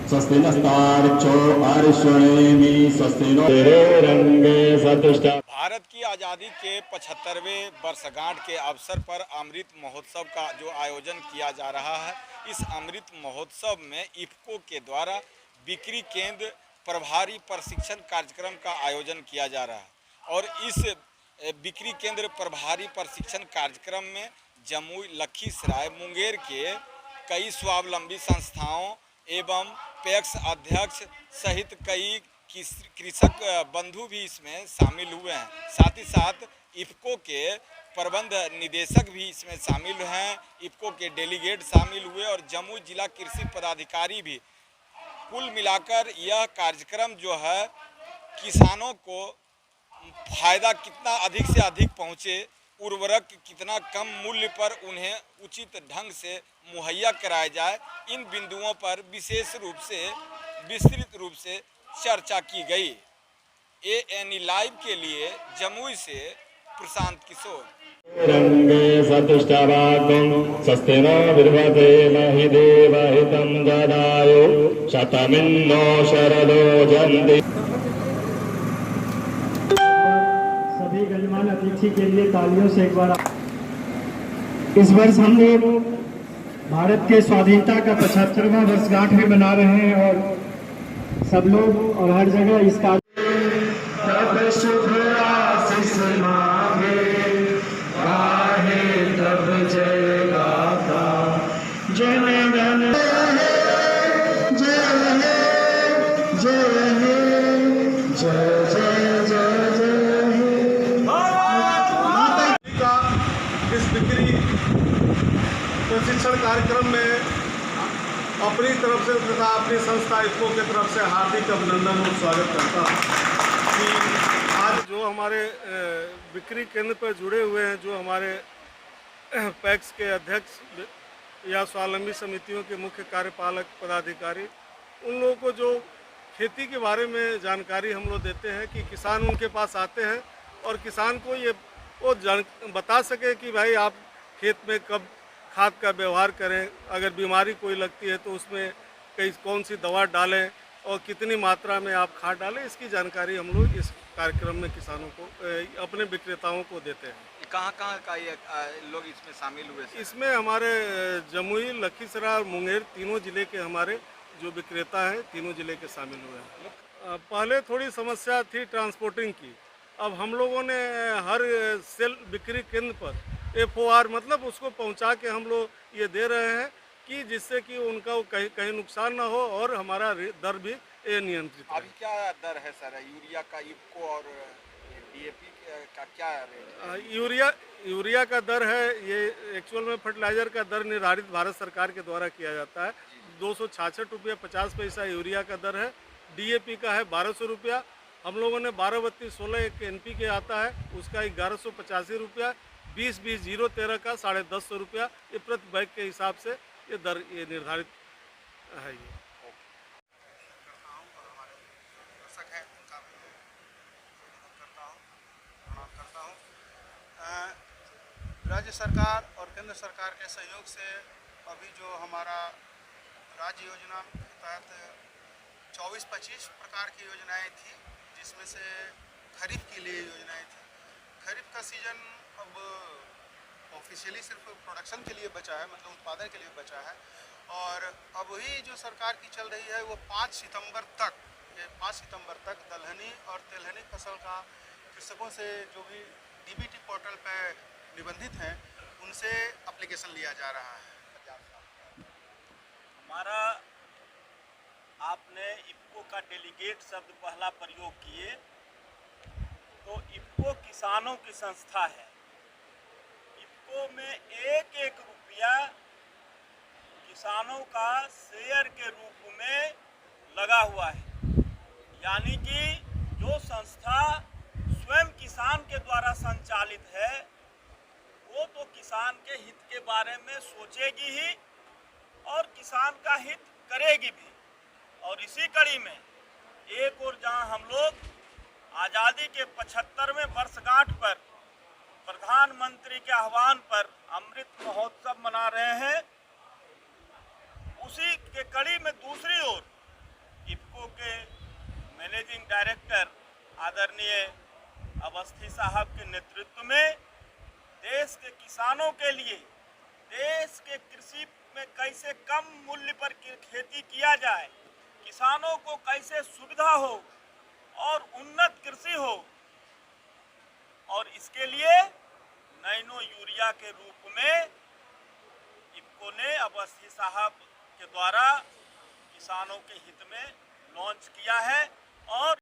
स्वस्ति नस्तार्क्ष्यो अर्ष्वणेमि स्वस्ति नो रंगे सतुष्टा। भारत की आज़ादी के 75वें वर्षगांठ के अवसर पर अमृत महोत्सव का जो आयोजन किया जा रहा है, इस अमृत महोत्सव में इफ्को के द्वारा बिक्री केंद्र प्रभारी प्रशिक्षण कार्यक्रम का आयोजन किया जा रहा है। और इस बिक्री केंद्र प्रभारी प्रशिक्षण कार्यक्रम में जमुई, लखीसराय, मुंगेर के कई स्वावलंबी संस्थाओं एवं पैक्स अध्यक्ष सहित कई कृषक बंधु भी इसमें शामिल हुए हैं। साथ ही साथ इफ्को के प्रबंध निदेशक भी इसमें शामिल हैं, इफ्को के डेलीगेट शामिल हुए और जमुई जिला कृषि पदाधिकारी भी। कुल मिलाकर यह कार्यक्रम जो है किसानों को फायदा कितना अधिक से अधिक पहुँचे, उर्वरक कितना कम मूल्य पर उन्हें उचित ढंग से मुहैया कराया जाए, इन बिंदुओं पर विशेष रूप से विस्तृत रूप से चर्चा की गई। ANE लाइव के लिए जमुई से प्रशांत किशोर। रंगे सतुष्टवागं स्वस्ति नो विद्महे महि देवहितं ददायु शतमिन्नो शरदो जयन्ति। सभी गणमान्य अतिथि के लिए तालियों से एक बार। इस वर्ष हम लोग भारत के स्वाधीनता का 75वां वर्षगांठ भी मना रहे हैं और सब लोग और हर जगह इस कार्य इस बिक्री प्रशिक्षण कार्यक्रम में अपनी तरफ से तथा अपनी संस्था इफ्को की तरफ से हार्दिक अभिनंदन और स्वागत करता हूँ कि आज जो हमारे बिक्री केंद्र पर जुड़े हुए हैं, जो हमारे पैक्स के अध्यक्ष या स्वावलंबी समितियों के मुख्य कार्यपालक पदाधिकारी, उन लोगों को जो खेती के बारे में जानकारी हम लोग देते हैं कि किसान उनके पास आते हैं और किसान को ये वो बता सके कि भाई आप खेत में कब खाद का व्यवहार करें, अगर बीमारी कोई लगती है तो उसमें कौन सी दवा डालें और कितनी मात्रा में आप खाद डालें, इसकी जानकारी हम लोग इस कार्यक्रम में किसानों को, अपने विक्रेताओं को देते हैं। कहाँ का ये लोग इसमें शामिल हुए? इसमें हमारे जमुई, लखीसराय और मुंगेर तीनों जिले के हमारे जो विक्रेता हैं, तीनों जिले के शामिल हुए हैं। पहले थोड़ी समस्या थी ट्रांसपोर्टिंग की, अब हम लोगों ने हर सेल बिक्री केंद्र पर FOR मतलब उसको पहुंचा के हम लोग ये दे रहे हैं कि जिससे कि उनका कहीं नुकसान ना हो और हमारा दर भी नियंत्रित है। अभी क्या दर है सर यूरिया का, इफ्को और DAP का क्या रेट है? यूरिया का दर है, ये एक्चुअल में फर्टिलाइज़र का दर निर्धारित भारत सरकार के द्वारा किया जाता है। 266 रुपये 50 पैसा यूरिया का दर है। DAP का है 1200 रुपया। हम लोगों ने 12-32-16 एक NPK आता है, उसका 1185 रुपया। 20-20-0-13 का 150 रुपया, ये प्रति बैग के हिसाब से ये दर ये निर्धारित है। ये राज्य सरकार और केंद्र सरकार के सहयोग से अभी जो हमारा राज्य योजना के तहत 24-25 प्रकार की योजनाएं थी, जिसमें से खरीफ के लिए योजनाएं थी। खरीफ का सीज़न अब ऑफिशियली सिर्फ प्रोडक्शन के लिए बचा है, मतलब उत्पादन के लिए बचा है। और अब ही जो सरकार की चल रही है वो 5 सितंबर तक दलहनी और तेलहनी फसल का कृषकों से जो भी DBT पोर्टल पर निबंधित हैं उनसे एप्लीकेशन लिया जा रहा है। हमारा आपने इफ्को का डेलीगेट शब्द पहला प्रयोग किए, तो इफ्को किसानों की संस्था है। इफ्को में एक एक रुपया किसानों का शेयर के रूप में लगा हुआ है, यानी कि जो संस्था स्वयं किसान के द्वारा संचालित है वो तो किसान के हित के बारे में सोचेगी ही और किसान का हित करेगी भी। और इसी कड़ी में एक और जहां हम लोग आज़ादी के 75वें वर्षगांठ पर प्रधानमंत्री के आह्वान पर अमृत महोत्सव मना रहे हैं, उसी के कड़ी में दूसरी ओर इफ्को के मैनेजिंग डायरेक्टर आदरणीय अवस्थी साहब के नेतृत्व में देश के किसानों के लिए देश के कृषि में कैसे कम मूल्य पर खेती किया जाए, किसानों को कैसे सुविधा हो और उन्नत कृषि हो, और इसके लिए नैनो यूरिया के रूप में इफ्को ने अवस्थी साहब के द्वारा किसानों के हित में लॉन्च किया है। और